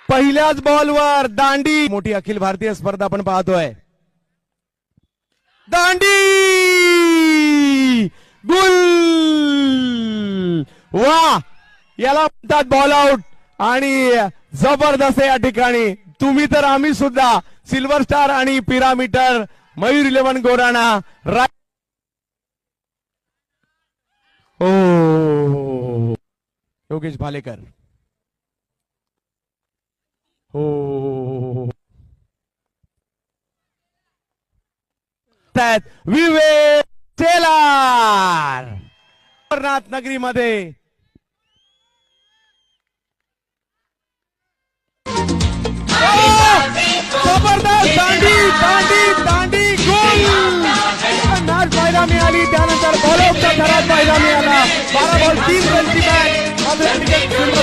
पहिल्याच बॉलवर दांडी, मोठी अखिल भारतीय स्पर्धा आपण पाहतोय. दांडी गुल, वा, याला म्हणतात बॉल आउट. आणि जबरदस्त या ठिकाणी तुम्ही तर आम्ही सुद्धा सिल्वर स्टार आणि पिरामीटर मयूर 11 गोराणा ओ योगेश भालेकर हो विवेक चेलार अमरनाथ नगरीमध्ये जबरदस्त दांडी दांडी दांडी गोल. नाच पाहायला मिळाली, त्यानंतर बॉल आउटचा थरार पाहायला मिळाला. 12 बॉल 3 रनची मॅच.